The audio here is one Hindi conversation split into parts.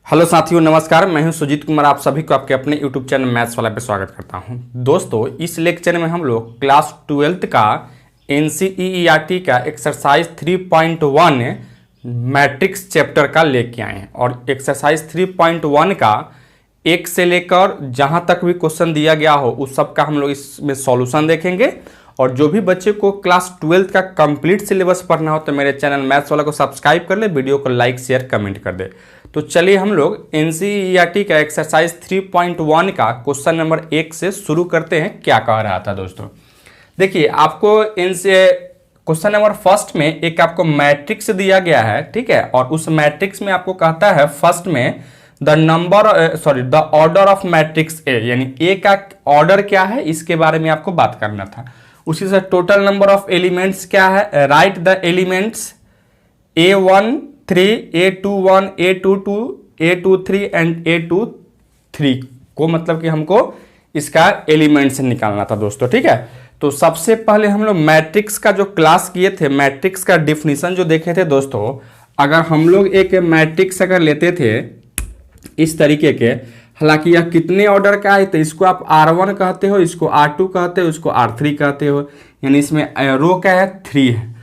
हेलो साथियों, नमस्कार। मैं हूं सुजीत कुमार। आप सभी को आपके अपने यूट्यूब चैनल मैथ्स वाला पे स्वागत करता हूं। दोस्तों, इस लेक्चर में हम लोग क्लास 12th का NCERT का एक्सरसाइज 3.1 मैट्रिक्स चैप्टर का लेके आए हैं और एक्सरसाइज 3.1 का एक से लेकर जहां तक भी क्वेश्चन दिया गया हो उस सब का हम लोग इसमें सॉल्यूशन देखेंगे। और जो भी बच्चे को क्लास 12th का कंप्लीट सिलेबस पढ़ना हो तो मेरे चैनल मैथ्स वाला को सब्सक्राइब कर ले, वीडियो को लाइक शेयर कमेंट कर दे। तो चलिए हम लोग NCERT का एक्सरसाइज 3.1 का क्वेश्चन नंबर 1 से शुरू करते हैं। क्या कह रहा था दोस्तों, देखिए आपको क्वेश्चन नंबर फर्स्ट में एक आपको मैट्रिक्स दिया गया है, ठीक है। और उस मैट्रिक्स में आपको कहता है फर्स्ट में the order of matrix A, यानी ए का ऑर्डर क्या है इसके बारे में आपको बात करना था। उसी से टोटल नंबर ऑफ एलिमेंट्स क्या है, right the elements A13, A21, A22, A23 and A23 को, मतलब कि हमको इसका एलिमेंट्स निकालना था दोस्तों, ठीक है। तो सबसे पहले हम लोग मैट्रिक्स का जो क्लास किए थे, मैट्रिक्स का डिफिनीशन जो देखे थे दोस्तों, अगर हम लोग एक मैट्रिक्स अगर लेते थे इस तरीके के, हालांकि यह कितने ऑर्डर का है तो इसको आप R1 कहते हो, इसको R2 कहते हो, इसको R3 कहते हो। यानी इसमें रो क्या है, 3 है,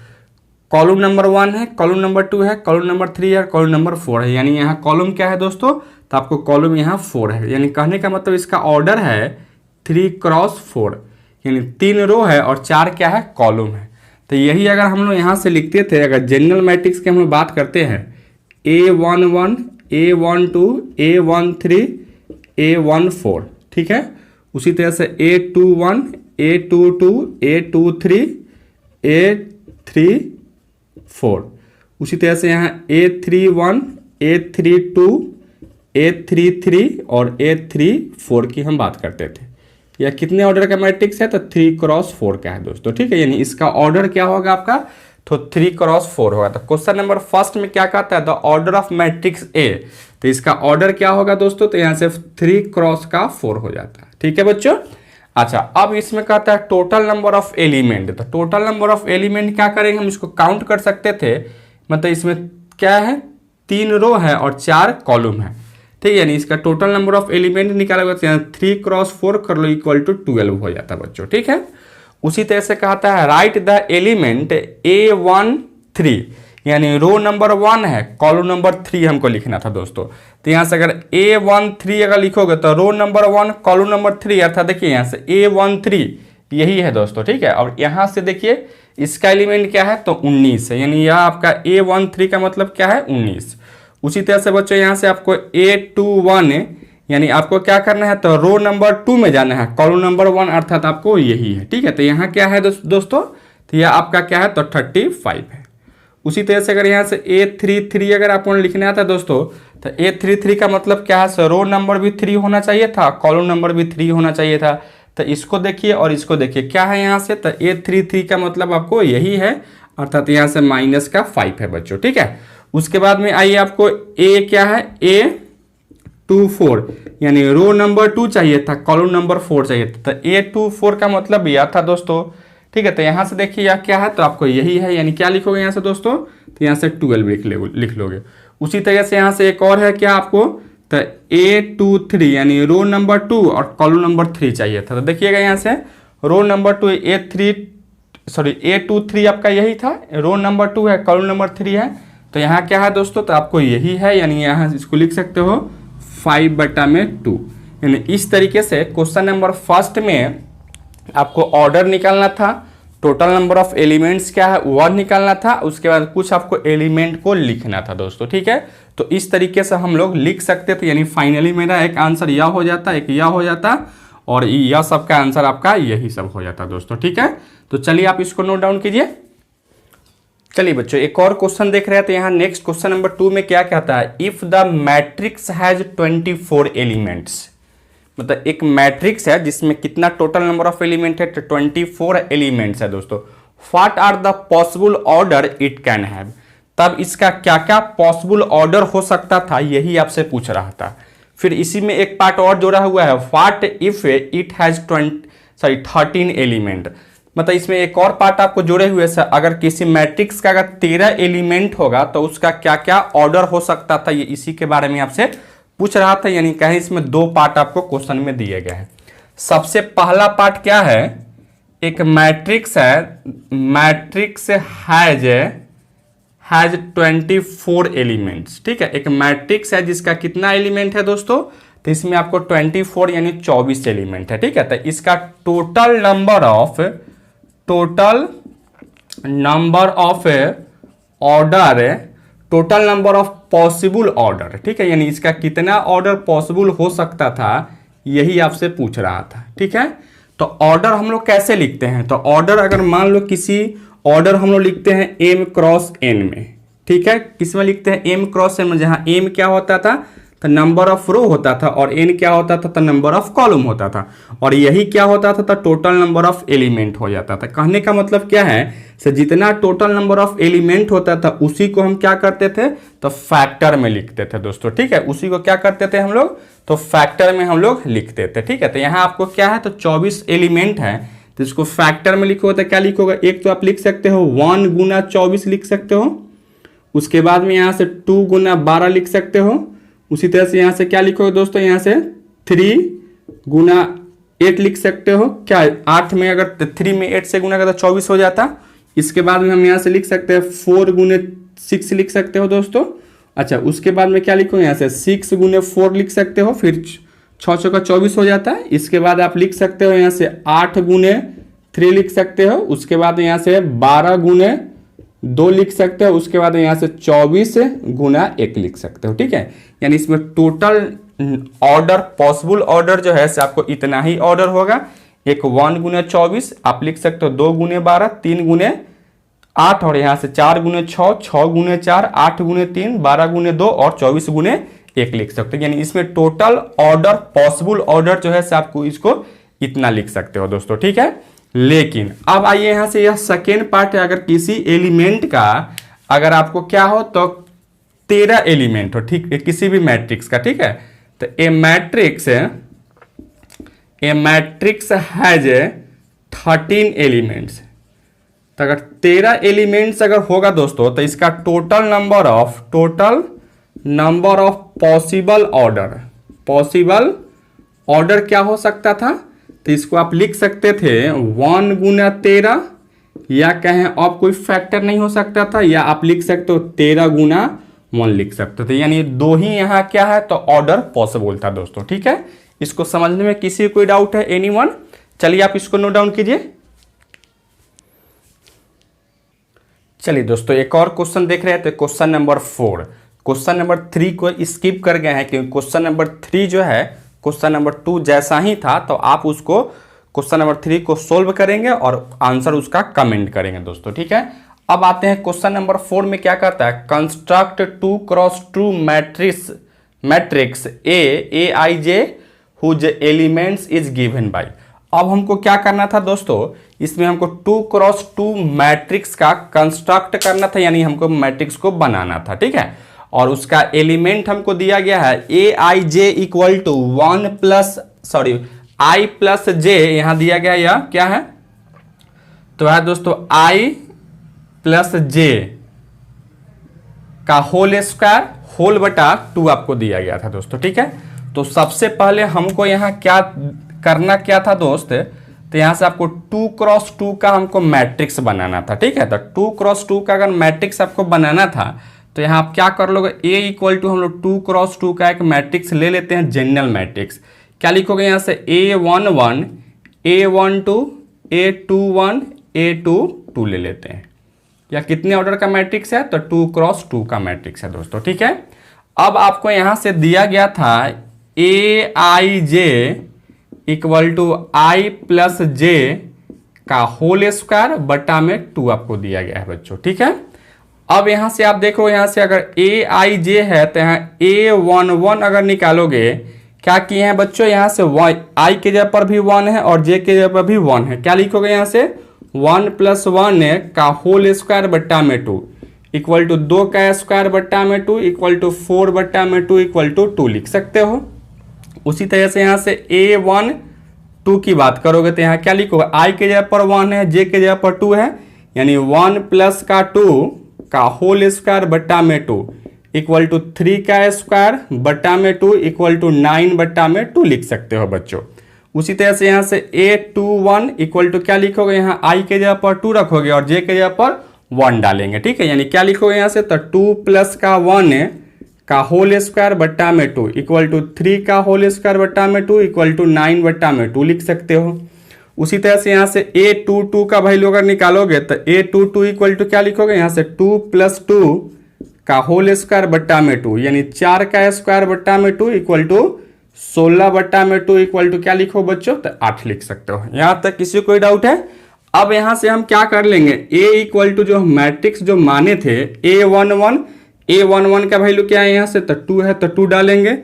कॉलम नंबर 1 है, कॉलम नंबर 2 है, कॉलम नंबर 3 है, कॉलम नंबर 4 है। यानी यहाँ कॉलम क्या है दोस्तों, तो आपको कॉलम यहाँ 4 है। यानी कहने का मतलब इसका ऑर्डर है 3x4, यानी 3 रो है और 4 क्या है, कॉलम है। तो यही अगर हम लोग यहाँ से लिखते थे, अगर जनरल मैट्रिक्स की हम लोग बात करते हैं, A11, A12, A13, A14, ठीक है। उसी तरह से A21, A22, A23, A34, उसी तरह से यहाँ A31, A32, A33 और A34 की हम बात करते थे। यह कितने ऑर्डर का मैट्रिक्स है, तो 3x4 का है दोस्तों, ठीक है। यानी इसका ऑर्डर क्या होगा आपका, तो 3x4 होगा। तो क्वेश्चन नंबर फर्स्ट में क्या कहता है, the order of matrix A, तो इसका ऑर्डर क्या होगा दोस्तों, तो यहाँ से 3x4 हो जाता है, ठीक है बच्चों। अच्छा, अब इसमें कहता है टोटल नंबर ऑफ एलिमेंट। तो टोटल नंबर ऑफ एलिमेंट क्या करेंगे, हम इसको काउंट कर सकते थे, मतलब इसमें क्या है, 3 रो है और 4 कॉलम है, ठीक है। यानी इसका टोटल नंबर ऑफ एलिमेंट निकालेगा तो यहाँ 3x4 कर लो इक्वल टू 12 हो जाता है बच्चों, ठीक है। उसी तरह से कहता है राइट द एलिमेंट A13, यानी रो नंबर 1 है, कॉलम नंबर 3 हमको लिखना था दोस्तों। तो यहाँ से अगर A13 अगर लिखोगे तो रो नंबर 1 कॉलम नंबर 3, अर्थात देखिए यहाँ से A13 यही है दोस्तों, ठीक है। और यहाँ से देखिए इसका एलिमेंट क्या है, तो 19 है, यानी यह आपका A13 का मतलब क्या है, 19। उसी तरह से बच्चों यहाँ से आपको A21, यानी आपको क्या करना है, तो रो नंबर 2 में जाना है, कॉलम नंबर 1 अर्थात आपको यही है, ठीक है। तो यहाँ क्या है दोस्तों, तो यह आपका क्या है, तो 35 है। उसी तरह से अगर यहाँ से A33 अगर आपको लिखना था दोस्तों, तो A33 का मतलब क्या है, रो नंबर भी 3 होना चाहिए था, कॉलम नंबर भी 3 होना चाहिए था। तो इसको देखिए और इसको देखिए क्या है यहाँ से, तो A33 का मतलब आपको यही है, अर्थात यहाँ से माइनस का 5 है बच्चों, ठीक है। उसके बाद में आइए आपको A क्या है, A24, यानी रो नंबर 2 चाहिए था, कॉलम नंबर 4 चाहिए था। तो A24 का मतलब यह था दोस्तों, ठीक है। तो यहाँ से देखिए यह क्या है, तो आपको यही है, यानी क्या लिखोगे यहाँ से दोस्तों, तो यहाँ से 12 लिख लोगे। उसी तरह से यहाँ से एक और है क्या आपको, तो A23, यानी रो नंबर 2 और कॉलम नंबर 3 चाहिए था। तो देखिएगा यहाँ से रो नंबर 2 A23 आपका यही था, रो नंबर 2 है, कॉलम नंबर 3 है। तो यहाँ क्या है दोस्तों, तो आपको यही है, यानी यहाँ इसको लिख सकते हो 5/2। यानी इस तरीके से क्वेश्चन नंबर फर्स्ट में आपको ऑर्डर निकालना था, टोटल नंबर ऑफ एलिमेंट्स क्या है वह निकालना था, उसके बाद कुछ आपको एलिमेंट को लिखना था दोस्तों, ठीक है। तो इस तरीके से हम लोग लिख सकते थे, यानी फाइनली मेरा एक आंसर यह हो जाता, एक यह हो जाता और यह सब का आंसर आपका यही सब हो जाता दोस्तों, ठीक है। तो चलिए आप इसको नोट डाउन कीजिए। चलिए बच्चों एक और क्वेश्चन देख रहे हैं, तो यहाँ नेक्स्ट क्वेश्चन नंबर 2 में क्या कहता है, if the matrix has 24 elements, मतलब एक मैट्रिक्स है जिसमें कितना टोटल नंबर ऑफ एलिमेंट है, तो 24 एलिमेंट्स है दोस्तों। What are the possible order it can have, तब इसका क्या क्या पॉसिबल ऑर्डर हो सकता था, यही आपसे पूछ रहा था। फिर इसी में एक पार्ट और जोड़ा हुआ है, what if it has 13 element, मतलब इसमें एक और पार्ट आपको जोड़े हुए से, अगर किसी मैट्रिक्स का अगर 13 एलिमेंट होगा तो उसका क्या क्या ऑर्डर हो सकता था, ये इसी के बारे में आपसे पूछ रहा था, यानी कहीं इसमें दो पार्ट आपको क्वेश्चन में दिए गए हैं। सबसे पहला पार्ट क्या है, एक मैट्रिक्स है, मैट्रिक्स हैज 24 एलिमेंट्स। ठीक है, एक मैट्रिक्स है जिसका कितना एलिमेंट है दोस्तों, तो इसमें आपको 24 यानी 24 एलिमेंट है। ठीक है, तो इसका total number of order, total number of possible order, ठीक है, यानी इसका कितना ऑर्डर पॉसिबल हो सकता था, यही आपसे पूछ रहा था। ठीक है, तो ऑर्डर हम लोग कैसे लिखते हैं, तो ऑर्डर अगर मान लो किसी ऑर्डर हम लोग लिखते हैं m क्रॉस n में। ठीक है, किस में लिखते हैं, m क्रॉस n में, जहां m क्या होता था तो नंबर ऑफ रो होता था और n क्या होता था तो नंबर ऑफ कॉलम होता था, और यही क्या होता था तो टोटल नंबर ऑफ एलिमेंट हो जाता था। कहने का मतलब क्या है, से जितना टोटल नंबर ऑफ एलिमेंट होता था उसी को हम क्या करते थे तो फैक्टर में लिखते थे दोस्तों। ठीक है, उसी को क्या करते थे हम लोग तो फैक्टर में हम लोग लिखते थे। ठीक है, तो यहाँ आपको क्या है तो 24 एलिमेंट है, तो इसको फैक्टर में लिखो तो क्या लिखोगे, एक तो आप लिख सकते हो 1 गुना 24 लिख सकते हो, उसके बाद में यहाँ से 2 गुना 12 लिख सकते हो, उसी तरह से यहाँ से क्या लिखोगे दोस्तों, यहाँ से 3 गुना 8 लिख सकते हो। क्या 8 में अगर 3 में 8 से गुना करता 24 हो जाता। इसके बाद में हम यहाँ से लिख सकते हैं 4 गुने 6 लिख सकते हो दोस्तों। अच्छा, उसके बाद में क्या लिखो, यहाँ से 6 गुने 4 लिख सकते हो, फिर 6 का 24 हो जाता है। इसके बाद आप लिख सकते हो यहाँ से 8 गुने 3 लिख सकते हो, उसके बाद यहाँ से 12 गुने 2 लिख सकते हो, उसके बाद यहाँ से 24 गुना 1 लिख सकते हो। ठीक है, यानी इसमें टोटल ऑर्डर पॉसिबल ऑर्डर जो है से आपको इतना ही ऑर्डर होगा। एक 1 गुने 24 आप लिख सकते हो, 2 गुने 12, 3 गुने 8, और यहाँ से 4 गुने 6, 6 गुने 4, 8 गुने 3, 12 गुने 2 और 24 गुने 1 लिख सकते हो। यानी इसमें टोटल ऑर्डर पॉसिबल ऑर्डर जो है से आपको इसको इतना लिख सकते हो दोस्तों। ठीक है, लेकिन अब आइए यहाँ से यह सेकेंड पार्ट है, अगर किसी एलिमेंट का अगर आपको क्या हो तो 13 एलिमेंट हो, ठीक है, किसी भी मैट्रिक्स का। ठीक है, तो ए मैट्रिक्स हैज 13 एलिमेंट्स, तो अगर 13 एलिमेंट्स अगर होगा दोस्तों तो इसका total number of possible order क्या हो सकता था, तो इसको आप लिख सकते थे 1 गुना 13, या कहें अब कोई फैक्टर नहीं हो सकता था, या आप लिख सकते हो 13 गुना 1 लिख सकते थे। यानी दो ही यहाँ क्या है तो ऑर्डर पॉसिबल था दोस्तों। ठीक है, इसको समझने में किसी कोई डाउट है, एनीवन? चलिए आप इसको नोट डाउन कीजिए। चलिए दोस्तों एक और क्वेश्चन देख रहे हैं, तो क्वेश्चन नंबर 4। क्वेश्चन नंबर 3 को स्किप कर गए हैं क्योंकि क्वेश्चन नंबर 3 जो है क्वेश्चन नंबर 2 जैसा ही था, तो आप उसको क्वेश्चन नंबर 3 को सोल्व करेंगे और आंसर उसका कमेंट करेंगे दोस्तों। ठीक है, अब आते हैं क्वेश्चन नंबर 4 में क्या करता है, construct 2x2 matrix Aij whose elements is given by. अब हमको क्या करना था दोस्तों, इसमें हमको 2x2 मैट्रिक्स का कंस्ट्रक्ट करना था, यानी हमको मैट्रिक्स को बनाना था। ठीक है, और उसका एलिमेंट हमको दिया गया है Aij equal to I plus j, यहां दिया गया यह क्या है तो है दोस्तों I प्लस j का होल स्क्वायर होल बटा 2 आपको दिया गया था दोस्तों। ठीक है, तो सबसे पहले हमको यहाँ क्या करना क्या था दोस्त, तो यहाँ से आपको 2x2 का हमको मैट्रिक्स बनाना था। ठीक है, तो 2x2 का अगर मैट्रिक्स आपको बनाना था तो यहाँ आप क्या कर लोगे, A इक्वल टू हम लोग 2x2 का एक मैट्रिक्स ले लेते हैं, जनरल मैट्रिक्स। क्या लिखोगे यहाँ से A11, A12, A21, A22 ले लेते हैं, या कितने ऑर्डर का मैट्रिक्स है तो 2x2 का मैट्रिक्स है दोस्तों। ठीक है, अब आपको यहाँ से दिया गया था Aij equal to I plus j का होल स्क्वायर बटा में 2 आपको दिया गया है बच्चों। ठीक है, अब यहां से आप देखो, यहां से अगर Aij है तो यहाँ A11 अगर निकालोगे, क्या किए हैं बच्चों, यहां से I के जगह पर भी 1 है और j के जगह पर भी 1 है। क्या लिखोगे यहाँ से 1 प्लस 1 का होल स्क्वायर बट्टा में 2 इक्वल टू 2 का स्क्वायर बट्टा में 2 इक्वल टू 4 बट्टा में 2 इक्वल टू 2 लिख सकते हो। उसी तरह से यहाँ से A12 की बात करोगे तो यहाँ क्या लिखोगे, I के जगह पर 1 है, j के जगह पर 2 है, यानी 1 प्लस का 2 का होल स्क्वायर बट्टा में 2 इक्वल टू 3 का स्क्वायर बट्टा में 2 इक्वल टू 9 बट्टा में 2 लिख सकते हो बच्चों। उसी तरह से यहाँ से A21 इक्वल टू क्या लिखोगे, यहाँ I के जगह पर 2 रखोगे और J के जगह पर 1 डालेंगे, ठीक है। यानी क्या लिखोगे यहाँ से, तो 2 प्लस का 1 का होल स्क्वायर बट्टा में 2 इक्वल टू 3 का होल स्क्वायर बट्टा में 2 इक्वल टू 9 बट्टा में 2 लिख सकते हो। उसी तरह से यहाँ से A22 का वैल्यू अगर निकालोगे तो A22 इक्वल टू क्या लिखोगे, यहाँ से 2 प्लस 2 का होल स्क्वायर बट्टा में 2 यानी 4 का स्क्वायर बट्टा में 2 इक्वल टू 16 बट्टा में 2 इक्वल टू क्या लिखो बच्चों, तो 8 लिख सकते हो। यहाँ तक किसी को कोई डाउट है? अब यहाँ से हम क्या कर लेंगे, A इक्वल टू जो मैट्रिक्स जो माने थे A11 का वैल्यू क्या है, यहाँ से तो 2 है तो 2 डालेंगे।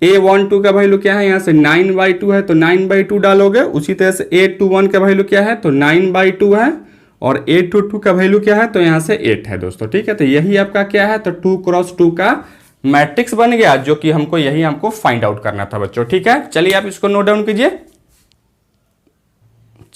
A12 का वैल्यू क्या है, यहाँ से 9/2 है तो 9/2 डालोगे। उसी तरह से A21 का वैल्यू क्या है, तो 9/2 है और A22 का वैल्यू क्या है, तो यहाँ से 8 है दोस्तों, ठीक है। तो यही आपका क्या है, तो 2 क्रॉस 2 का मैट्रिक्स बन गया, जो कि हमको फाइंड आउट करना था बच्चों, ठीक है। चलिए आप इसको नोट डाउन कीजिए।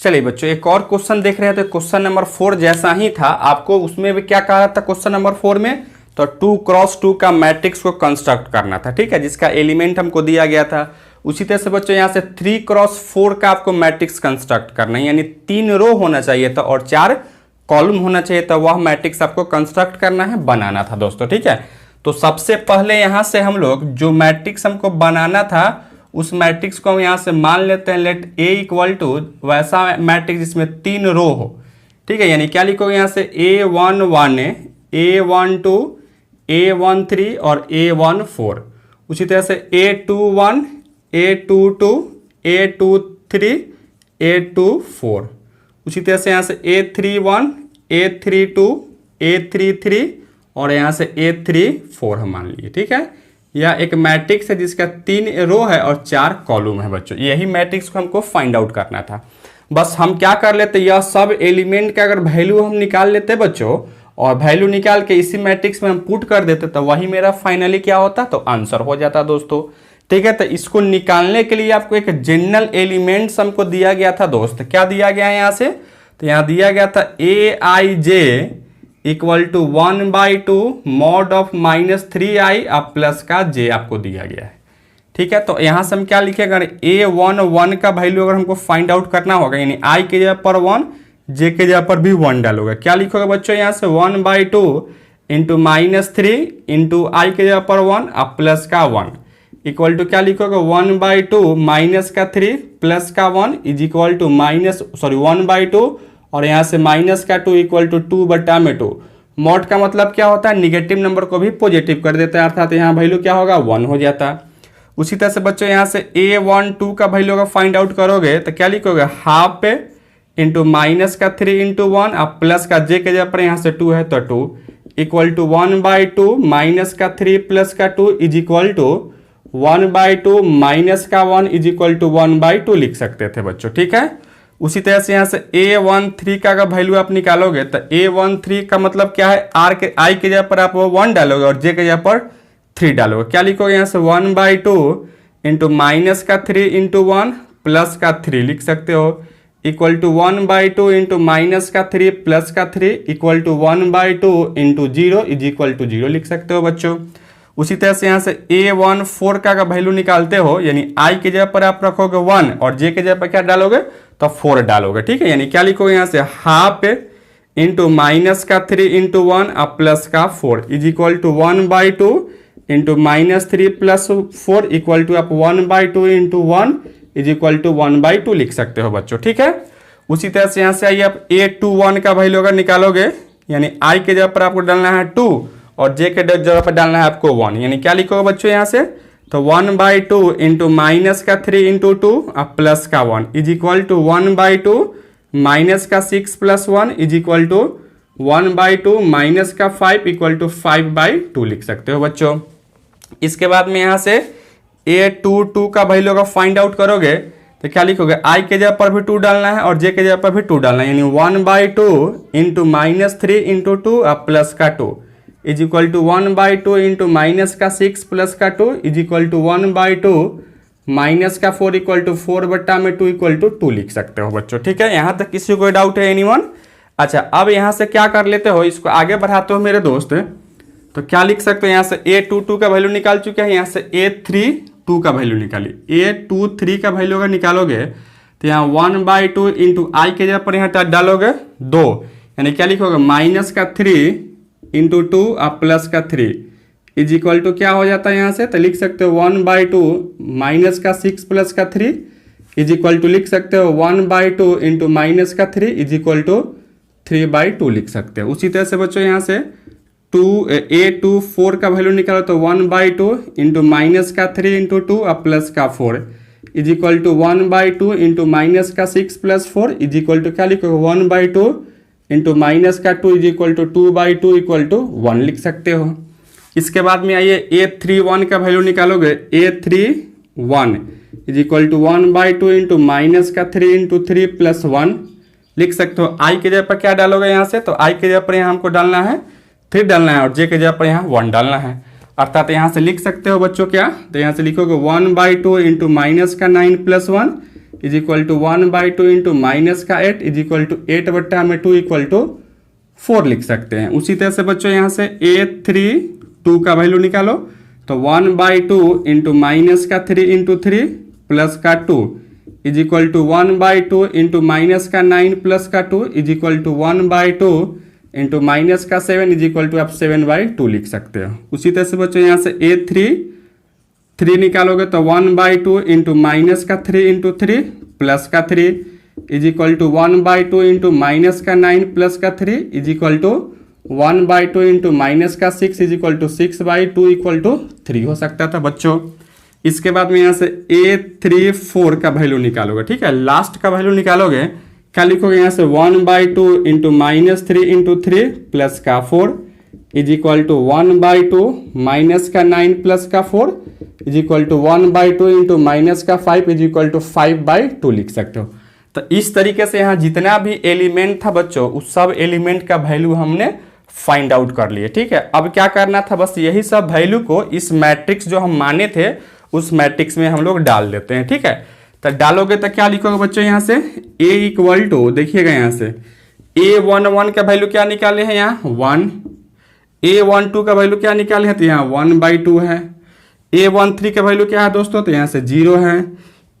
चलिए बच्चों एक और क्वेश्चन देख रहे हैं, तो क्वेश्चन नंबर 4 जैसा ही था, आपको उसमें भी क्या कहा था क्वेश्चन नंबर 4 में, तो 2 क्रॉस 2 का मैट्रिक्स को कंस्ट्रक्ट करना था, ठीक है, जिसका एलिमेंट हमको दिया गया था। उसी तरह से बच्चों यहाँ से 3 क्रॉस 4 का आपको मैट्रिक्स कंस्ट्रक्ट करना है, यानी 3 रो होना चाहिए था और 4 कॉलम होना चाहिए था, वह मैट्रिक्स आपको कंस्ट्रक्ट करना है, बनाना था दोस्तों, ठीक है। तो सबसे पहले यहाँ से हम लोग जो मैट्रिक्स हमको बनाना था उस मैट्रिक्स को हम यहाँ से मान लेते हैं, लेट A इक्वल टू वैसा मैट्रिक्स जिसमें 3 रो हो, ठीक है। यानी क्या लिखोगे यहाँ से A11 A12 A13 और A14। उसी तरह से A21 A22 A23 A24। उसी तरह से यहाँ से A31 A32 A33 और यहाँ से A34 हम मान लिए, ठीक है। यह एक मैट्रिक्स है जिसका 3 रो है और 4 कॉलम है बच्चों। यही मैट्रिक्स को हमको फाइंड आउट करना था। बस हम क्या कर लेते, यह सब एलिमेंट का अगर वैल्यू हम निकाल लेते बच्चों, और वैल्यू निकाल के इसी मैट्रिक्स में हम पुट कर देते, तो वही मेरा फाइनली क्या होता, तो आंसर हो जाता दोस्तों, ठीक है। तो इसको निकालने के लिए आपको एक जनरल एलिमेंट्स हमको दिया गया था दोस्त। क्या दिया गया है यहाँ से, तो यहाँ दिया गया था Aij equal to 1/2 mod of -3i अब प्लस का j आपको दिया गया है, ठीक है। तो यहाँ से हम क्या लिखेगा, A11 का वैल्यू अगर हमको फाइंड आउट करना होगा, यानी i के जगह पर 1 j के जगह पर भी 1 डालोगे। क्या लिखोगे बच्चों, यहाँ से 1/2 इंटू -3 इंटू i के जगह पर 1 अब प्लस का 1 इक्वल टू क्या लिखोगे, 1/2 माइनस का 3 प्लस का 1 इज इक्वल टू 1/2 और यहाँ से माइनस का 2 इक्वल टू 2/2। मॉड का मतलब क्या होता है, निगेटिव नंबर को भी पॉजिटिव कर देता है, अर्थात यहाँ वैल्यू क्या होगा, 1 हो जाता है। उसी तरह से बच्चों यहाँ से A12 का वैल्यू अगर फाइंड आउट करोगे तो क्या लिखोगे, हाफ इंटू माइनस का 3 इंटू 1 अब प्लस का j के जगह पर यहाँ से 2 है तो 2 इक्वल टू 1/2 माइनस का 3 प्लस का 2 इज इक्वल टू 1/2 माइनस का 1 इज इक्वल टू 1/2 लिख सकते थे बच्चों, ठीक है। उसी तरह से यहाँ से A13 का अगर वैल्यू आप निकालोगे तो A13 का मतलब क्या है, i के जगह पर आप 1 डालोगे और j के जगह पर 3 डालोगे। क्या लिखोगे यहाँ से 1/2 इंटू माइनस का 3 इंटू 1 प्लस का 3 लिख सकते हो इक्वल टू 1/2 इंटू माइनस का 3 प्लस का 3 equal to 1/2 into 0 is equal to 0 लिख सकते हो बच्चों। उसी तरह से यहाँ से A14 का वैल्यू निकालते हो, यानी i के जगह पर आप रखोगे 1 और j के जगह पर क्या डालोगे, तो 4 डालोगे, ठीक है। यानी क्या लिखोगे यहाँ से हाफ इंटू माइनस का 3 इंटू 1 अब प्लस का 4 is equal to 1/2 into -3 plus 4 equal to आप 1/2 इंटू 1 इज इक्वल टू 1/2 लिख सकते हो बच्चों, ठीक है। उसी तरह से यहाँ से आइए आप A21 का वैल्यू अगर निकालोगे, यानी i के जगह पर आपको डालना है 2 और j के जगह पर डालना है आपको 1, यानी क्या लिखोगे बच्चों यहाँ से, तो 1/2 इंटू माइनस का 3 इंटू 2 अब प्लस का 1 इज इक्वल टू 1/2 माइनस का 6 plus 1 is equal to 1/2 minus का 5 इक्वल टू 5/2 लिख सकते हो बच्चों। इसके बाद में यहाँ से A22 का वैल्यू अगर फाइंड आउट करोगे तो क्या लिखोगे, i के जगह पर भी 2 डालना है और j के जगह पर भी 2 डालना है, यानी 1/2 इंटू -3 इंटू 2 अब प्लस का 2 is equal to 1/2 into minus का 6 प्लस का 2 इज इक्वल टू 1/2 माइनस का 4 इक्वल टू 4/2 इक्वल टू 2 लिख सकते हो बच्चों, ठीक है। यहाँ तक किसी को डाउट है एनीवन? अच्छा, अब यहाँ से क्या कर लेते हो, इसको आगे बढ़ाते हो मेरे दोस्त। तो क्या लिख सकते हो, यहाँ से A22 का वैल्यू निकाल चुके हैं, यहाँ से A32 का वैल्यू निकालिए। A23 का वैल्यू अगर निकालोगे तो यहाँ 1/2 इंटू आई के जगह पर यहाँ डालोगे 2, यानी क्या लिखोगे -3 इंटू 2 और प्लस का 3 इज इक्वल टू क्या हो जाता है यहाँ से, तो लिख सकते हो 1/2 -6 प्लस का 3 इज इक्वल टू लिख सकते हो 1/2 इंटू -3 इज इक्वल टू 3/2 लिख सकते हो। उसी तरह से बच्चों यहाँ से A24 का वैल्यू निकालो तो 1/2 इंटू -3 इंटू 2 और प्लस का 4 is equal to 1/2 into -6 plus 4 is equal to क्या लिखोगे 1/2 into -2 is equal to 2/2 equal to 1 लिख सकते हो। इसके बाद में आइए A31 का वैल्यू निकालोगे, A31 is equal to 1/2 into -3 into 3 plus 1 लिख सकते हो। आई के जगह पर क्या डालोगे यहाँ से, तो आई के जगह पर यहाँ हमको डालना है 3 डालना है और जे के जगह पर यहाँ 1 डालना है, अर्थात यहाँ से लिख सकते हो बच्चों क्या, तो यहाँ से लिखोगे 1/2 into -9 plus 1 is equal to 1/2 into -8 is equal to 8/2 equal to 4 लिख सकते हैं। उसी तरह से बच्चों यहाँ से A32 का वैल्यू निकालो तो 1/2 इंटू -3 इंटू 3 प्लस का 2 is equal to 1/2 into -9 plus का 2 is equal to 1/2 into -7 is equal to आप 7/2 लिख सकते हो। उसी तरह से बच्चों यहाँ से A3 निकालोगे तो 1/2 इंटू -3 इंटू 3 प्लस का 3 is equal to 1/2 into -9 plus का 3 is equal to 1/2 into -6 is equal to 6/2 equal to 3 हो सकता था बच्चों। इसके बाद में यहाँ से A34 का वैल्यू निकालोगे, ठीक है, लास्ट का वैल्यू निकालोगे, क्या लिखोगे यहाँ से 1/2 इंटू -3 इंटू 3 प्लस का 4 इज इक्वल टू 1/2 -9 प्लस का 4 is equal to 1/2 into -5 is equal to 5/2 लिख सकते हो। तो इस तरीके से यहाँ जितना भी एलिमेंट था बच्चों उस सब एलिमेंट का वैल्यू हमने फाइंड आउट कर लिए, ठीक है। अब क्या करना था, बस यही सब वैल्यू को इस मैट्रिक्स जो हम माने थे उस मैट्रिक्स में हम लोग डाल देते हैं, ठीक है। तो डालोगे तो क्या लिखोगे बच्चों यहाँ से A इक्वल टू, देखिएगा यहाँ से A11 का वैल्यू क्या निकाले हैं यहाँ 1, A12 का वैल्यू क्या निकाले हैं तो यहाँ 1/2 है, A13 का वैल्यू क्या है दोस्तों तो यहाँ से 0 है,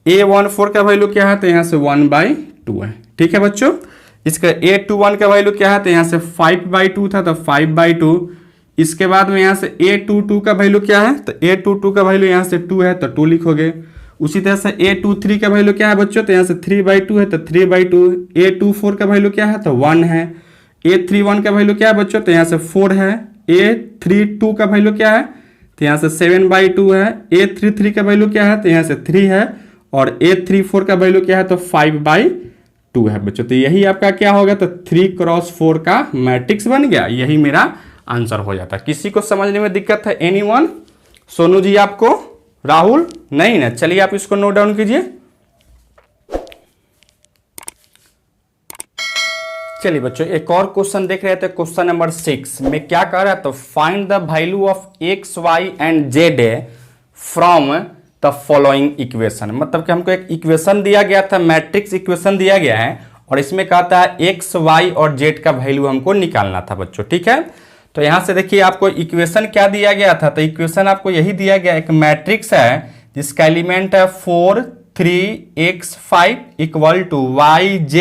A14 का वैल्यू क्या है तो यहाँ से 1/2 है, ठीक है बच्चों। इसका A21 का वैल्यू क्या है तो यहाँ से 5/2 था तो 5/2। इसके बाद में यहाँ से A22 का वैल्यू क्या है तो A22 का वैल्यू यहाँ से 2 है तो 2 लिखोगे। उसी तरह से A23 का वैल्यू क्या है बच्चों तो यहाँ से 3/2 है तो 3/2। A24 का वैल्यू क्या है तो 1 है। A31 का वैल्यू क्या है बच्चों तो यहाँ से 4 है। A32 का वैल्यू क्या है तो यहाँ से 7/2 है। A33 का वैल्यू क्या है तो यहाँ से 3 है और A34 का वैल्यू क्या है तो 5/2 है बच्चों। तो यही आपका क्या होगा तो 3x4 का मैट्रिक्स बन गया, यही मेरा आंसर हो जाता। किसी को समझने में दिक्कत है एनीवन? सोनू जी आपको, राहुल नहीं ना, चलिए आप इसको नोट डाउन कीजिए। चलिए बच्चों एक और क्वेश्चन देख रहे थे, क्वेश्चन नंबर 6 में क्या कह रहा है तो find the value of x y and z from the following equation. मतलब कि हमको एक इक्वेशन दिया गया था, मैट्रिक्स इक्वेशन दिया गया है और इसमें कहता है एक्स वाई और जेड का वैल्यू हमको निकालना था बच्चों, ठीक है। तो यहां से देखिए आपको इक्वेशन क्या दिया गया था, तो इक्वेशन आपको यही दिया गया, एक मैट्रिक्स है जिसका एलिमेंट है 4 3 x 5 equal to y z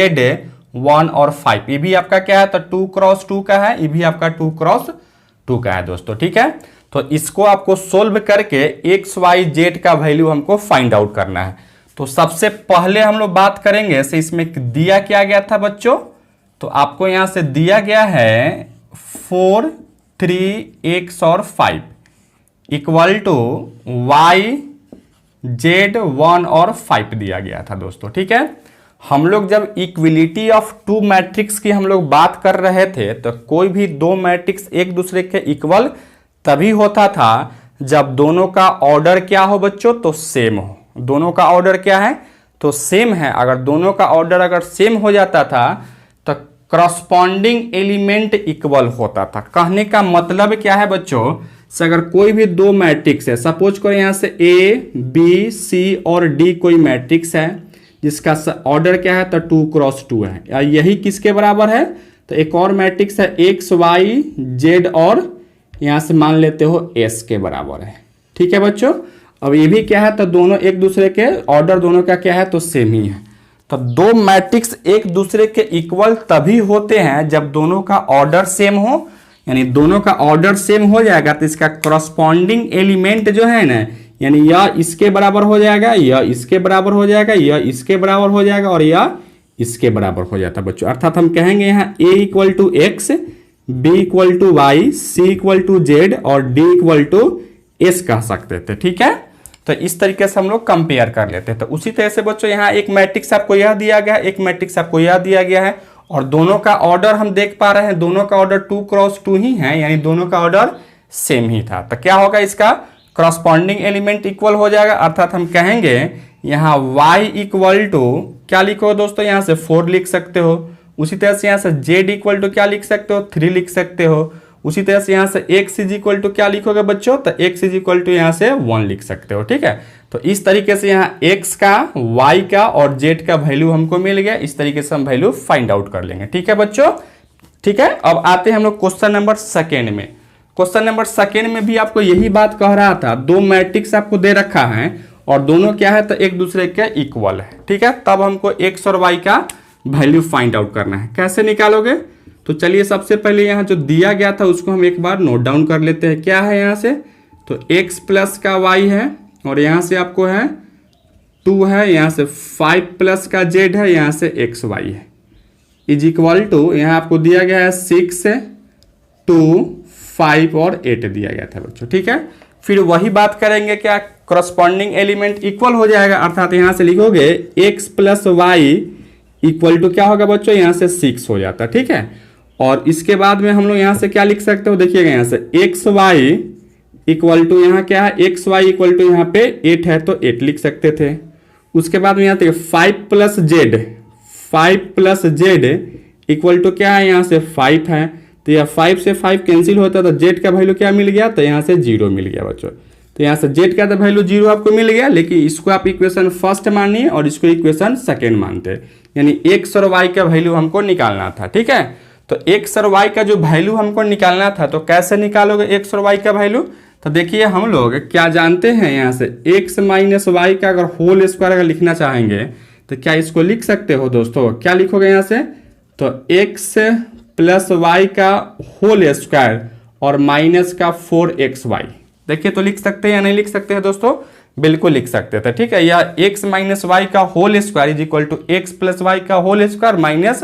1 और 5। ये भी आपका क्या है तो 2x2 का है, ये भी आपका 2x2 का है दोस्तों, ठीक है। तो इसको आपको सोल्व करके x y z का वैल्यू हमको फाइंड आउट करना है। तो सबसे पहले हम लोग बात करेंगे से इसमें दिया क्या गया था बच्चों, तो आपको यहां से दिया गया है 4 3 x और 5 इक्वल टू y z 1 और 5 दिया गया था दोस्तों, ठीक है। हम लोग जब इक्विलिटी ऑफ टू मैट्रिक्स की हम लोग बात कर रहे थे तो कोई भी दो मैट्रिक्स एक दूसरे के इक्वल तभी होता था जब दोनों का ऑर्डर क्या हो बच्चों तो सेम हो। दोनों का ऑर्डर क्या है तो सेम है। अगर दोनों का ऑर्डर अगर सेम हो जाता था तो करस्पॉन्डिंग एलिमेंट इक्वल होता था। कहने का मतलब क्या है बच्चों, अगर कोई भी दो मैट्रिक्स है, सपोज करो यहां से A B C और D कोई मैट्रिक्स है जिसका ऑर्डर क्या है तो 2x2 है, यही किसके बराबर है तो एक और मैट्रिक्स है x y z और यहाँ से मान लेते हो एस के बराबर है। ठीक है बच्चों, अब ये भी क्या है, तो दोनों एक दूसरे के ऑर्डर दोनों का क्या है, तो सेम ही है। तो दो मैट्रिक्स एक दूसरे के इक्वल तभी होते हैं जब दोनों का ऑर्डर सेम हो, यानी दोनों का ऑर्डर सेम हो जाएगा तो इसका करस्पॉन्डिंग एलिमेंट जो है ना, यानी यह इसके बराबर हो जाएगा, यह इसके बराबर हो जाएगा, यह इसके बराबर हो जाएगा और यह इसके बराबर हो जाता है बच्चों। अर्थात हम कहेंगे यहाँ a equal to x, b equal to y, c equal to z और d इक्वल टू एस कह सकते थे। ठीक है, तो इस तरीके से हम लोग कंपेयर कर लेते हैं। तो उसी तरह से बच्चों यहाँ एक मैट्रिक्स आपको यह दिया गया है, एक मैट्रिक्स आपको यह दिया गया है और दोनों का ऑर्डर हम देख पा रहे हैं, दोनों का ऑर्डर 2 क्रॉस 2 ही है, यानी दोनों का ऑर्डर सेम ही था। तो क्या होगा, इसका करस्पॉन्डिंग एलिमेंट इक्वल हो जाएगा। अर्थात हम कहेंगे यहाँ y इक्वल टू क्या लिखो दोस्तों, यहाँ से 4 लिख सकते हो। उसी तरह से यहाँ से z इक्वल टू क्या लिख सकते हो, 3 लिख सकते हो। उसी तरह से यहाँ से x इज इक्वल टू क्या लिखोगे बच्चों, तो x इज इक्वल टू यहाँ से 1 लिख सकते हो। ठीक है, तो इस तरीके से यहाँ x का, y का और z का वैल्यू हमको मिल गया। इस तरीके से हम वैल्यू फाइंड आउट कर लेंगे। ठीक है बच्चों, ठीक है। अब आते हैं हम लोग क्वेश्चन नंबर सेकेंड में। क्वेश्चन नंबर सेकेंड में भी आपको यही बात कह रहा था, दो मैट्रिक्स आपको दे रखा है और दोनों क्या है, तो एक दूसरे के इक्वल है। ठीक है, तब हमको x और y का वैल्यू फाइंड आउट करना है। कैसे निकालोगे, तो चलिए सबसे पहले यहाँ जो दिया गया था उसको हम एक बार नोट डाउन कर लेते हैं। क्या है यहाँ से, तो x प्लस का y है और यहाँ से आपको है 2 है, यहाँ से 5 प्लस का z है, यहाँ से xy है, इज इक्वल टू यहाँ आपको दिया गया है 6, 2, 5 और 8 दिया गया था बच्चों। ठीक है, फिर वही बात करेंगे, क्या करस्पॉन्डिंग एलिमेंट इक्वल हो जाएगा। अर्थात यहाँ से लिखोगे x plus y equal to क्या होगा बच्चों, यहाँ से 6 हो जाता है। ठीक है, और इसके बाद में हम लोग यहाँ से क्या लिख सकते हो, देखिएगा यहाँ से एक्स वाई इक्वल टू यहाँ क्या है, एक्स वाई इक्वल टू यहाँ पे 8 है तो 8 लिख सकते थे। उसके बाद में यहाँ पे 5 plus z, 5 plus z equal to क्या है, यहाँ से 5 है तो यह 5 से 5 कैंसिल होता है तो जेड का वैल्यू क्या मिल गया, तो यहाँ से 0 मिल गया बच्चों। तो यहाँ से जेड का तो वैल्यू 0 आपको मिल गया, लेकिन इसको आप इक्वेशन फर्स्ट मानिए और इसको इक्वेशन सेकेंड मानते हैं, यानी एक्स और वाई का वैल्यू हमको निकालना था। ठीक है, तो एक्स और वाई का जो वैल्यू हमको निकालना था, तो कैसे निकालोगे एक्स और वाई का वैल्यू, तो देखिए हम लोग क्या जानते हैं, यहाँ से एक्स माइनस वाई का अगर होल स्क्वायर अगर लिखना चाहेंगे तो क्या इसको लिख सकते हो दोस्तों, क्या लिखोगे यहाँ से, तो एक्स प्लस वाई का होल स्क्वायर और माइनस का 4xy, देखिए तो लिख सकते हैं या नहीं लिख सकते हैं दोस्तों, बिल्कुल लिख सकते थे। ठीक है, या x माइनस वाई का whole square is equal to x plus y का होल स्क्वायर माइनस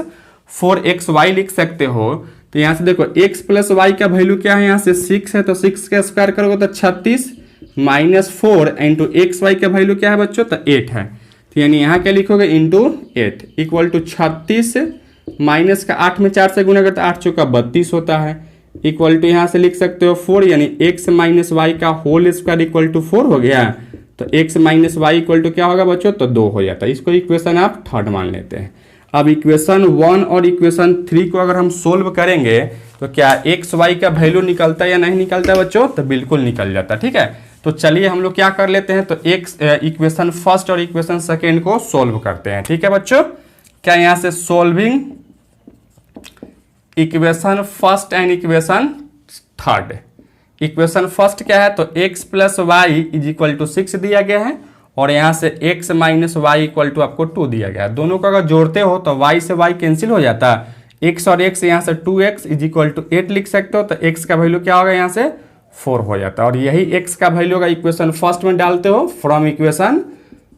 4xy लिख सकते हो। तो यहाँ से देखो x प्लस वाई का वैल्यू क्या है, यहाँ से 6 है तो 6 का स्क्वायर करोगे तो 36 माइनस 4 इंटू एक्स वाई का वैल्यू क्या है बच्चों, तो 8 है। तो यानी यहाँ क्या लिखोगे, इंटू 8 इक्वल टू 36 माइनस का 8 में 4 से गुना करते 8 चौका 32 होता है, इक्वल टू यहाँ से लिख सकते हो 4, यानी x माइनस वाई का होल स्क्वायर इक्वल टू 4 हो गया। तो x minus y equal to क्या होगा बच्चों, तो 2 हो जाता है। इसको इक्वेशन आप थर्ड मान लेते हैं। अब इक्वेशन 1 और इक्वेशन 3 को अगर हम सोल्व करेंगे तो क्या एक्स वाई का वैल्यू निकलता है या नहीं निकलता है बच्चों, तो बिल्कुल निकल जाता है। ठीक है, तो चलिए हम लोग क्या कर लेते हैं, तो इक्वेशन फर्स्ट और इक्वेशन सेकेंड को सोल्व करते हैं। ठीक है बच्चों, क्या यहाँ से solving equation first and equation third. Equation first क्या है, तो x plus y is equal to 6 दिया गया है और यहाँ से x minus y equal to आपको 2 दिया गया है। दोनों को अगर जोड़ते हो तो y से y कैंसिल हो जाता है, x और x यहाँ से 2x इज इक्वल टू 8 लिख सकते हो। तो x का वैल्यू क्या होगा, यहाँ से 4 हो जाता है और यही x का वैल्यू अगर इक्वेशन फर्स्ट में डालते हो, फ्रॉम इक्वेशन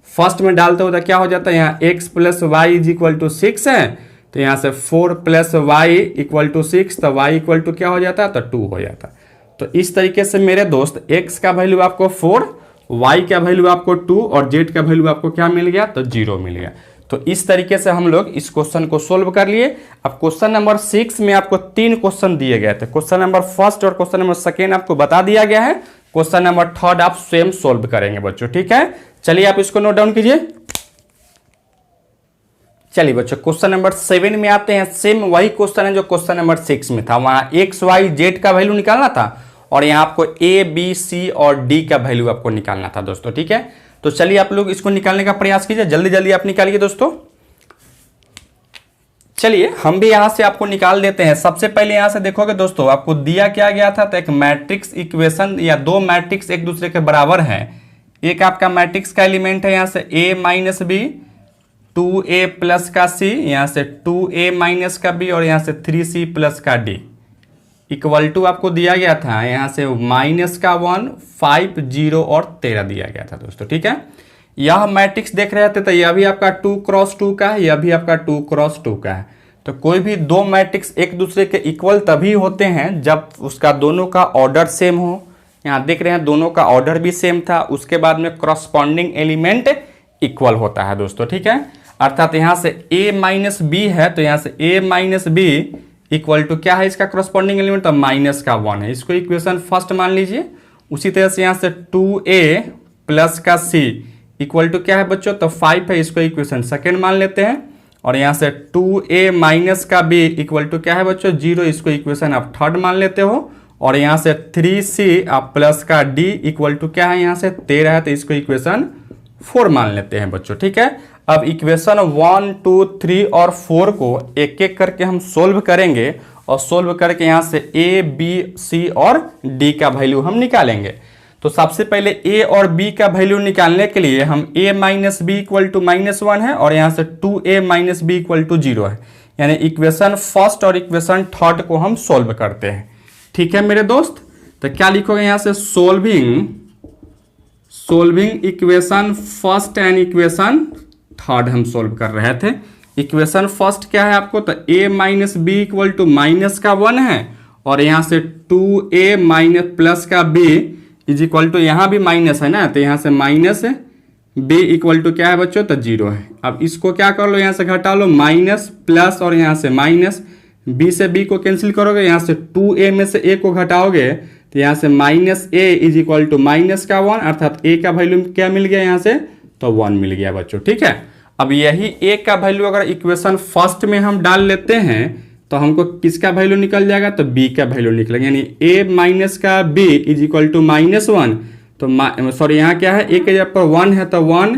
फर्स्ट में डालते हो तो क्या हो जाता है, यहाँ x plus y is equal to 6 है तो यहाँ से 4 प्लस वाई इक्वल टू 6, तो y इक्वल टू क्या हो जाता है, तो 2 हो जाता है। तो इस तरीके से मेरे दोस्त x का वैल्यू आपको 4, y का वैल्यू आपको 2 और z का वैल्यू आपको क्या मिल गया, तो 0 मिल गया। तो इस तरीके से हम लोग इस क्वेश्चन को सोल्व कर लिए। अब क्वेश्चन नंबर 6 में आपको 3 क्वेश्चन दिए गए थे। क्वेश्चन नंबर फर्स्ट और क्वेश्चन नंबर सेकेंड आपको बता दिया गया है, क्वेश्चन नंबर थर्ड आप सेम सोल्व करेंगे बच्चों। ठीक है, चलिए आप इसको नोट डाउन कीजिए। चलिए बच्चों क्वेश्चन नंबर 7 में आते हैं। सेम वही क्वेश्चन है जो क्वेश्चन नंबर 6 में था, वहां एक्स वाई जेड का वैल्यू निकालना था और यहाँ आपको ए बी सी और डी का वैल्यू आपको निकालना था दोस्तों। ठीक है, तो चलिए आप लोग इसको निकालने का प्रयास कीजिए, जल्दी जल्दी आप निकालिए दोस्तों। चलिए हम भी यहाँ से आपको निकाल देते हैं। सबसे पहले यहाँ से देखोगे दोस्तों, आपको दिया क्या गया था, तो एक मैट्रिक्स इक्वेशन या दो मैट्रिक्स एक दूसरे के बराबर है। एक आपका मैट्रिक्स का एलिमेंट है यहाँ से a minus b, 2a plus का c, यहाँ से 2a माइनस का b और यहाँ से 3c प्लस का d इक्वल टू आपको दिया गया था यहाँ से माइनस का 1, 5, 0 और 13 दिया गया था दोस्तों। ठीक है, यह मैट्रिक्स देख रहे थे तो यह भी आपका 2 क्रॉस 2 का है, यह भी आपका 2 क्रॉस 2 का है। तो कोई भी दो मैट्रिक्स एक दूसरे के इक्वल तभी होते हैं जब उसका दोनों का ऑर्डर सेम हो। यहाँ देख रहे हैं दोनों का ऑर्डर भी सेम था, उसके बाद में करस्पॉन्डिंग एलिमेंट इक्वल होता है दोस्तों। ठीक है, अर्थात यहाँ से a माइनस बी है तो यहाँ से a minus b equal to क्या है, इसका करस्पॉन्डिंग एलिमेंट तो माइनस का 1 है। इसको इक्वेशन फर्स्ट मान लीजिए। उसी तरह से यहाँ से 2a प्लस का c इक्वल टू क्या है बच्चों, तो 5 है, इसको इक्वेशन सेकेंड मान लेते हैं। और यहाँ से 2a माइनस का b इक्वल टू क्या है बच्चों, 0, इसको इक्वेशन आप थर्ड मान लेते हो। और यहाँ से 3c आप प्लस का d इक्वल टू क्या है, यहाँ से 13 है, तो इसको इक्वेशन 4 मान लेते हैं बच्चों। ठीक है, अब इक्वेशन 1, 2, 3 और 4 को एक एक करके हम सोल्व करेंगे और सोल्व करके यहाँ से a, b, c और d का वैल्यू हम निकालेंगे। तो सबसे पहले a और b का वैल्यू निकालने के लिए हम a minus b equal to -1 है और यहाँ से 2a minus b equal to 0 है, यानी इक्वेशन फर्स्ट और इक्वेशन थर्ड को हम सोल्व करते हैं। ठीक है मेरे दोस्त, तो क्या लिखोगे यहाँ से, solving equation first and equation third हम सोल्व कर रहे थे। इक्वेशन फर्स्ट क्या है आपको, तो a minus b equal to minus का 1 है और यहाँ से 2a माइनस प्लस का b इज इक्वल टू, यहाँ भी माइनस है ना, तो यहाँ से माइनस b इक्वल टू क्या है बच्चों, तो 0 है। अब इसको क्या कर लो, यहाँ से घटा लो, माइनस प्लस और यहाँ से माइनस, b से b को कैंसिल करोगे, यहाँ से 2a में से a को घटाओगे तो यहाँ से minus a is equal to minus का 1, अर्थात a का वैल्यू क्या मिल गया यहाँ से, तो 1 मिल गया बच्चों। ठीक है, अब यही a का वैल्यू अगर इक्वेशन फर्स्ट में हम डाल लेते हैं तो हमको किसका वैल्यू निकल जाएगा, तो b का वैल्यू निकलेगा, यानी a माइनस का b इज इक्वल टू -1। तो सॉरी यहाँ क्या है, a के जगह पर 1 है तो 1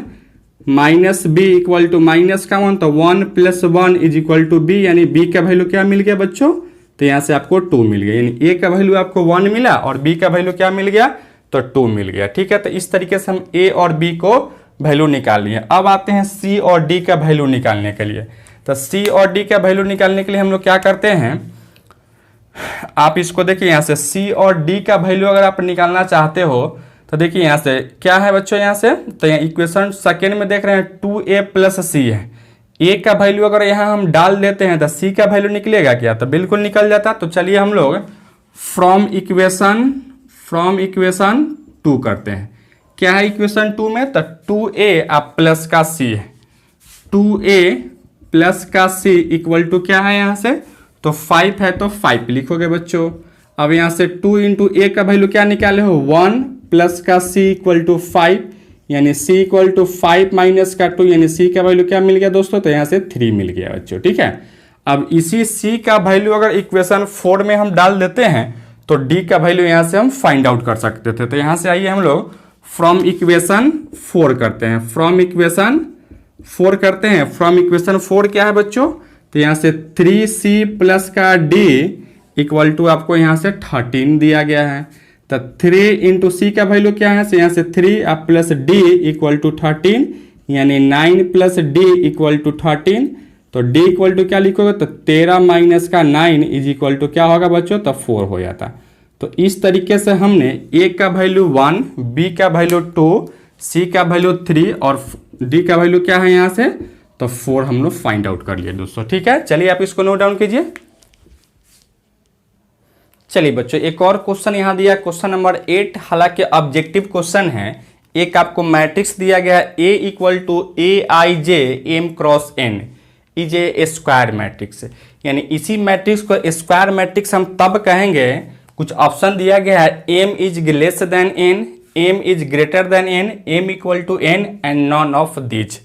minus b equal to minus का 1, तो 1 plus 1 is equal to b, यानी b का वैल्यू क्या मिल गया बच्चों, तो यहाँ से आपको 2 मिल गया, यानी a का वैल्यू आपको 1 मिला और b का वैल्यू क्या मिल गया, तो 2 मिल गया। ठीक है, तो इस तरीके से हम a और b को वैल्यू निकाल लिए। अब आते हैं c और d का वैल्यू निकालने के लिए। तो c और d का वैल्यू निकालने के लिए हम लोग क्या करते हैं, आप इसको देखिए, यहाँ से c और d का वैल्यू अगर आप निकालना चाहते हो तो देखिए यहाँ से क्या है बच्चों, यहाँ से तो यहाँ इक्वेशन सेकेंड में देख रहे हैं 2a प्लस c है। a का वैल्यू अगर यहाँ हम डाल देते हैं तो c का वैल्यू निकलेगा क्या, तो बिल्कुल निकल जाता। तो चलिए हम लोग फ्रॉम इक्वेशन 2 करते हैं। क्या है इक्वेशन 2 में, तो 2a आप प्लस का c है, 2a प्लस का c इक्वल टू क्या है यहाँ से, तो 5 है, तो 5 लिखोगे बच्चों। अब यहाँ से 2 इंटू a का वैल्यू क्या निकाले हो, 1 प्लस का c इक्वल टू 5, यानी c इक्वल टू 5 माइनस का 2, यानी c का वैल्यू क्या मिल गया दोस्तों, तो यहाँ से 3 मिल गया बच्चों। ठीक है, अब इसी c का वैल्यू अगर इक्वेशन 4 में हम डाल देते हैं तो d का वैल्यू यहाँ से हम फाइंड आउट कर सकते थे। तो यहाँ से आइए हम लोग फ्रॉम इक्वेशन 4 करते हैं। फ्रॉम इक्वेशन 4 क्या है बच्चों, तो यहाँ से 3c प्लस का d इक्वल टू आपको यहाँ से 13 दिया गया है। तो 3 इंटू सी का वैल्यू क्या है, यहाँ से 3 आप प्लस d इक्वल टू 13, यानी 9 प्लस d इक्वल टू 13। तो d इक्वल टू क्या लिखोगे, तो 13 माइनस का 9 इज इक्वल टू क्या होगा बच्चों, तो 4 हो जाता। तो इस तरीके से हमने a का वैल्यू 1, b का वैल्यू 2, c का वैल्यू 3 और d का वैल्यू क्या है यहाँ से, तो 4 हम लोग फाइंड आउट कर लिए दोस्तों। ठीक है, चलिए आप इसको नोट डाउन कीजिए। चलिए बच्चों, एक और क्वेश्चन यहाँ दिया, क्वेश्चन नंबर 8, हालांकि ऑब्जेक्टिव क्वेश्चन है। एक आपको मैट्रिक्स दिया गया है a equal to aij m cross n is a square matrix, यानी इसी मैट्रिक्स को स्क्वायर मैट्रिक्स हम तब कहेंगे, कुछ ऑप्शन दिया गया है m is less than n, m is greater than n, m equal to n and none of this.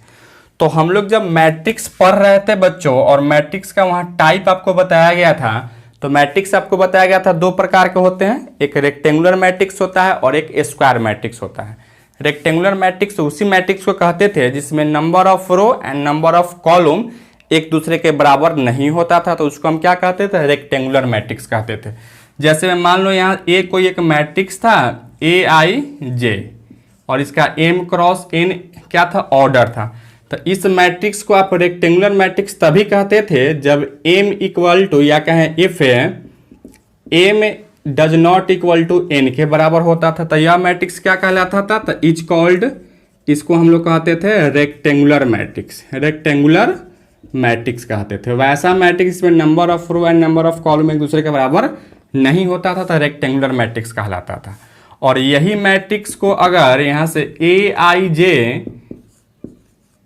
तो हम लोग जब मैट्रिक्स पढ़ रहे थे बच्चों और मैट्रिक्स का वहाँ टाइप आपको बताया गया था, तो मैट्रिक्स आपको बताया गया था 2 प्रकार के होते हैं, एक रेक्टेंगुलर मैट्रिक्स होता है और एक स्क्वायर मैट्रिक्स होता है। रेक्टेंगुलर मैट्रिक्स उसी मैट्रिक्स को कहते थे जिसमें number of row and number of column एक दूसरे के बराबर नहीं होता था तो उसको हम क्या कहते थे, रेक्टेंगुलर मैट्रिक्स कहते थे। जैसे मैं मान लो यहाँ ए कोई एक मैट्रिक्स था AIJ और इसका M क्रॉस N क्या था, ऑर्डर था, तो इस मैट्रिक्स को आप रेक्टेंगुलर मैट्रिक्स तभी कहते थे जब M इक्वल टू या कहें if M does not equal to N के बराबर होता था, तो यह मैट्रिक्स क्या कहलाता था, तो इज कॉल्ड, इसको हम लोग कहते थे रेक्टेंगुलर मैट्रिक्स, रेक्टेंगुलर मैट्रिक्स कहते थे। वैसा मैट्रिक्स में number of row and number of column एक दूसरे के बराबर नहीं होता था तो रेक्टेंगुलर मैट्रिक्स कहलाता था। और यही मैट्रिक्स को अगर यहाँ से AIJ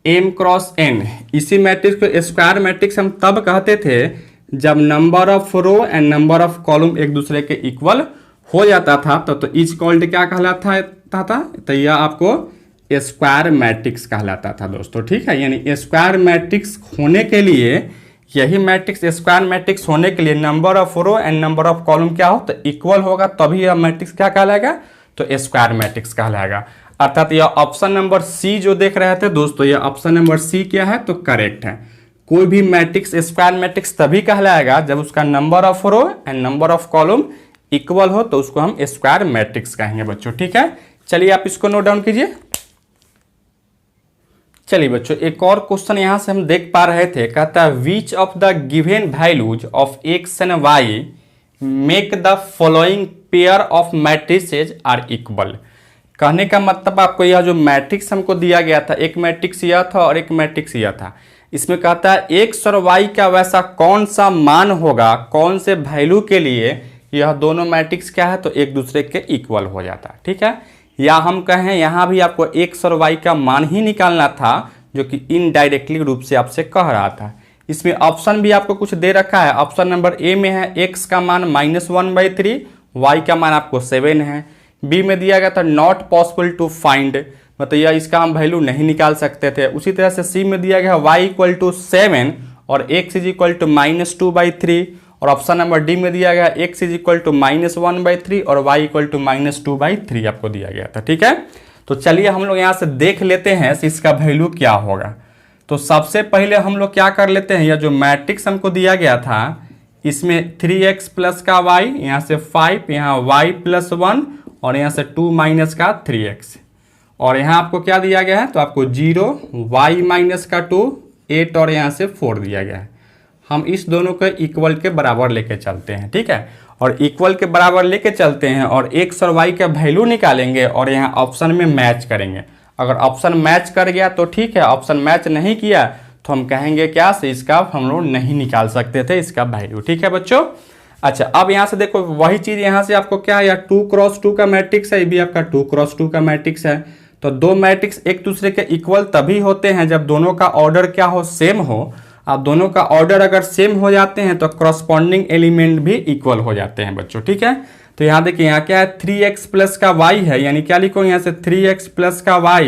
M क्रॉस N, इसी मैट्रिक्स को स्क्वायर मैट्रिक्स हम तब कहते थे जब number of row and number of column एक दूसरे के इक्वल हो जाता था तो इज कॉल्ड क्या कहलाता था, तो यह आपको स्क्वायर मैट्रिक्स कहलाता था दोस्तों, ठीक है। यानी स्क्वायर मैट्रिक्स होने के लिए, यही मैट्रिक्स स्क्वायर मैट्रिक्स होने के लिए number of row and number of column क्या हो, तो इक्वल होगा, तभी यह मैट्रिक्स क्या कहलाएगा, तो स्क्वायर मैट्रिक्स कहलाएगा। अर्थात यह ऑप्शन नंबर सी जो देख रहे थे दोस्तों, यह ऑप्शन नंबर सी क्या है, तो करेक्ट है। कोई भी मैट्रिक्स स्क्वायर मैट्रिक्स तभी कहलाएगा जब उसका number of row and number of column equal हो, तो उसको हम स्क्वायर मैट्रिक्स कहेंगे बच्चों, ठीक है। चलिए आप इसको नोट डाउन कीजिए। चलिए बच्चों एक और क्वेश्चन यहां से हम देख पा रहे थे, कहता है which of the given values of x and y make the following pair of matrices are equal. कहने का मतलब आपको यह जो मैट्रिक्स हमको दिया गया था, एक मैट्रिक्स यह था और एक मैट्रिक्स यह था, इसमें कहता है एक्स और वाई का वैसा कौन सा मान होगा, कौन से वैल्यू के लिए यह दोनों मैट्रिक्स क्या है, तो एक दूसरे के इक्वल हो जाता है, ठीक है। या हम कहें यहाँ भी आपको एक्स और वाई का मान ही निकालना था, जो कि इनडायरेक्टली रूप से आपसे कह रहा था। इसमें ऑप्शन भी आपको कुछ दे रखा है। ऑप्शन नंबर ए में है एक्स का मान -1/3, वाई का मान आपको 7 है। बी में दिया गया था नॉट पॉसिबल टू फाइंड, मतलब यह इसका हम वैल्यू नहीं निकाल सकते थे। उसी तरह से सी में दिया गया वाई इक्वल टू 7 और एक्स इज इक्वल टू -2/3, और ऑप्शन नंबर डी में दिया गया x इज इक्वल टू -1/3 और y इक्वल टू -2/3 आपको दिया गया था, ठीक है। तो चलिए हम लोग यहाँ से देख लेते हैं इसका वैल्यू क्या होगा। तो सबसे पहले हम लोग क्या कर लेते हैं, यह जो मैट्रिक्स हमको दिया गया था इसमें 3x प्लस का y, यहाँ से 5, यहाँ y प्लस 1 और यहाँ से 2 माइनस का 3x, और यहाँ आपको क्या दिया गया है, तो आपको 0, y माइनस का 2, 8 और यहाँ से 4 दिया गया है। हम इस दोनों को इक्वल के बराबर लेके चलते हैं, ठीक है। और इक्वल के बराबर लेके चलते हैं और एक्स और वाई का वैल्यू निकालेंगे और यहाँ ऑप्शन में मैच करेंगे। अगर ऑप्शन मैच कर गया तो ठीक है, ऑप्शन मैच नहीं किया तो हम कहेंगे क्या से इसका हम लोग नहीं निकाल सकते थे इसका वैल्यू, ठीक है बच्चों। अच्छा अब यहाँ से देखो वही चीज़ यहाँ से आपको क्या है, 2x2 का मैट्रिक्स है, ये भी आपका 2x2 का मैट्रिक्स है। तो दो मैट्रिक्स एक दूसरे के इक्वल तभी होते हैं जब दोनों का ऑर्डर क्या हो, सेम हो। अब दोनों का ऑर्डर अगर सेम हो जाते हैं तो करस्पॉन्डिंग एलिमेंट भी इक्वल हो जाते हैं बच्चों, ठीक है। तो यहाँ देखिए यहाँ क्या है, 3x प्लस का y है, यानी क्या लिखो यहाँ से 3x प्लस का y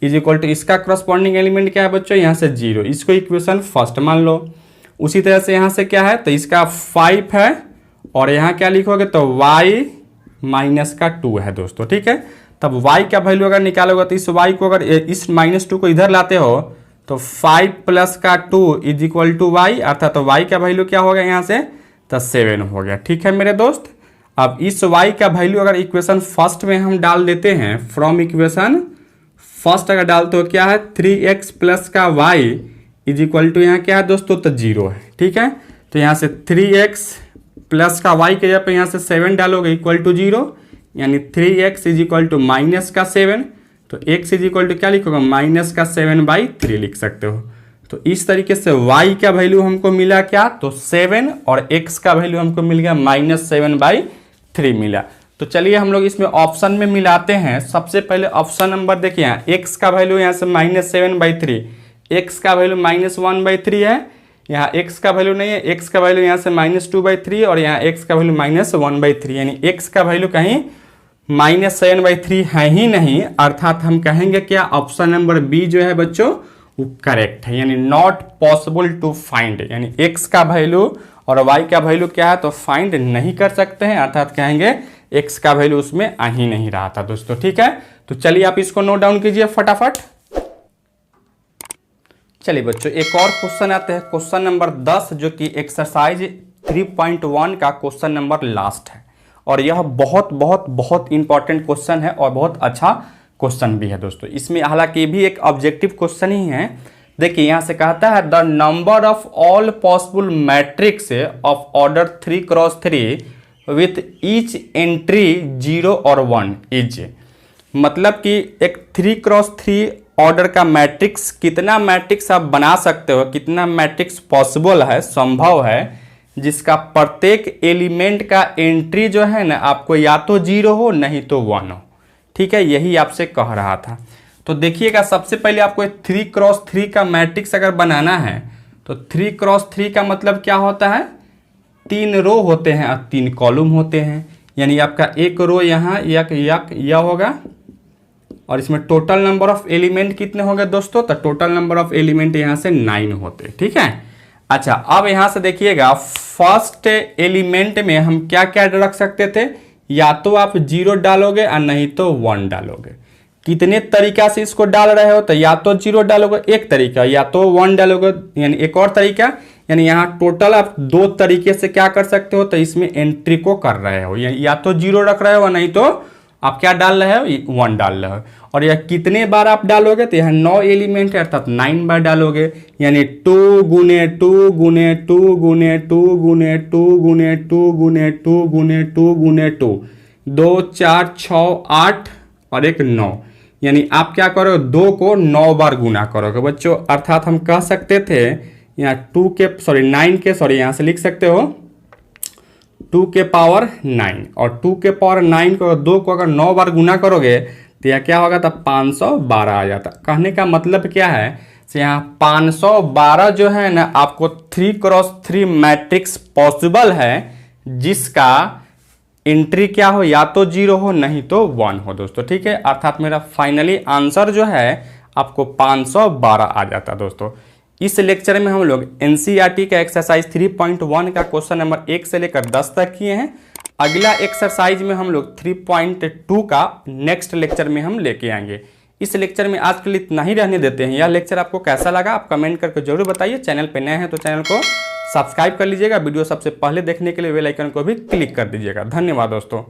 इज इक्वल टू इसका करस्पॉन्डिंग एलिमेंट क्या है बच्चों, यहाँ से 0, इसको इक्वेशन फर्स्ट मान लो। उसी तरह से यहाँ से क्या है, तो इसका 5 है और यहाँ क्या लिखोगे, तो y माइनस का 2 है दोस्तों, ठीक है। तब y का वैल्यू अगर निकालोगे तो इस y को अगर इस -2 को इधर लाते हो तो 5 प्लस का 2 इज इक्वल टू वाई, अर्थात तो y का वैल्यू क्या हो गया यहाँ से, तो 7 हो गया, ठीक है मेरे दोस्त। अब इस y का वैल्यू अगर इक्वेशन फर्स्ट में हम डाल देते हैं, फ्रॉम इक्वेशन फर्स्ट अगर डालते हो क्या है, 3x प्लस का y इज इक्वल टू यहाँ क्या है दोस्तों, तो 0 है, ठीक है। तो यहाँ से 3x प्लस का y के जगह पे यहाँ से 7 डालोगे इक्वल टू 0, यानी 3x is equal to minus का 7, तो x इज इक्वल टू क्या लिखोगे, -7/3 लिख सकते हो। तो इस तरीके से y का वैल्यू हमको मिला क्या, तो 7 और x का वैल्यू हमको मिल गया -7/3 मिला। तो चलिए हम लोग इसमें ऑप्शन में मिलाते हैं। सबसे पहले ऑप्शन नंबर देखिए यहाँ x का वैल्यू यहाँ से -7/3, x का वैल्यू -1/3 है, यहाँ x का वैल्यू नहीं है, x का वैल्यू यहाँ से -2/3 और यहाँ x का वैल्यू -1/3, यानी x का वैल्यू कहीं -7/3 है ही नहीं, अर्थात हम कहेंगे क्या, ऑप्शन नंबर बी जो है बच्चों वो करेक्ट है, यानी नॉट पॉसिबल टू फाइंड, यानी x का वैल्यू और y का वैल्यू क्या है, तो फाइंड नहीं कर सकते हैं, अर्थात कहेंगे x का वैल्यू उसमें आ ही नहीं रहा था दोस्तों, ठीक है। तो चलिए आप इसको नोट डाउन कीजिए फटाफट। चलिए बच्चों एक और क्वेश्चन आते हैं, क्वेश्चन नंबर 10 जो कि एक्सरसाइज 3.1 का क्वेश्चन नंबर लास्ट है। और यह बहुत बहुत बहुत इंपॉर्टेंट क्वेश्चन है और बहुत अच्छा क्वेश्चन भी है दोस्तों। इसमें हालांकि ये भी एक ऑब्जेक्टिव क्वेश्चन ही है। देखिए यहाँ से कहता है the number of all possible matrix of order 3x3 with each entry 0 और 1 इज, मतलब कि एक 3x3 ऑर्डर का मैट्रिक्स, कितना मैट्रिक्स आप बना सकते हो, कितना मैट्रिक्स पॉसिबल है, संभव है, जिसका प्रत्येक एलिमेंट का एंट्री जो है ना आपको या तो 0 हो नहीं तो 1 हो। ठीक है, यही आपसे कह रहा था। तो देखिएगा सबसे पहले आपको 3x3 का मैट्रिक्स अगर बनाना है तो 3x3 का मतलब क्या होता है, 3 रो होते हैं और 3 कॉलम होते हैं। यानी आपका एक रो यहाँ यह होगा और इसमें टोटल नंबर ऑफ एलिमेंट कितने हो गए दोस्तों, तो टोटल नंबर ऑफ एलिमेंट यहाँ से 9 होते। ठीक है, अच्छा अब यहाँ से देखिएगा फर्स्ट एलिमेंट में हम क्या क्या रख सकते थे, या तो आप 0 डालोगे और नहीं तो 1 डालोगे। कितने तरीका से इसको डाल रहे हो, तो या तो 0 डालोगे एक तरीका, या तो 1 डालोगे यानी एक और तरीका। यानी यहाँ टोटल आप 2 तरीके से क्या कर सकते हो, तो इसमें एंट्री को कर रहे हो, या तो 0 रख रहे हो नहीं तो आप क्या डाल रहे हो, 1 डाल रहे हो। और यह कितने बार आप डालोगे, तो यहाँ 9 एलिमेंट है अर्थात 9 बार डालोगे। यानी 2 गुने 2 गुने 2 गुने 2 गुने 2 गुने 2 गुने 2 गुने 2 गुने 2, 2 4 6 8 और एक 9। यानी आप क्या करोगे, 2 को 9 बार गुना करोगे बच्चों। अर्थात हम कह सकते थे यहाँ 9 के यहाँ से लिख सकते हो 2 के पावर 9, और 2 के पावर 9 को 2 को अगर 9 बार गुना करोगे तो यह क्या होगा, तो 512 आ जाता। कहने का मतलब क्या है, तो यहाँ 512 जो है ना आपको 3x3 मैट्रिक्स पॉसिबल है जिसका एंट्री क्या हो, या तो 0 हो नहीं तो 1 हो दोस्तों। ठीक है, अर्थात मेरा फाइनली आंसर जो है आपको 512 आ जाता दोस्तों। इस लेक्चर में हम लोग एनसीईआरटी का एक्सरसाइज 3.1 का क्वेश्चन नंबर 1 से लेकर 10 तक किए हैं। अगला एक्सरसाइज में हम लोग 3.2 का नेक्स्ट लेक्चर में हम लेके आएंगे। इस लेक्चर में आज के लिए इतना ही रहने देते हैं। यह लेक्चर आपको कैसा लगा आप कमेंट करके जरूर बताइए। चैनल पे नए हैं तो चैनल को सब्सक्राइब कर लीजिएगा। वीडियो सबसे पहले देखने के लिए बेल आइकन को भी क्लिक कर दीजिएगा। धन्यवाद दोस्तों।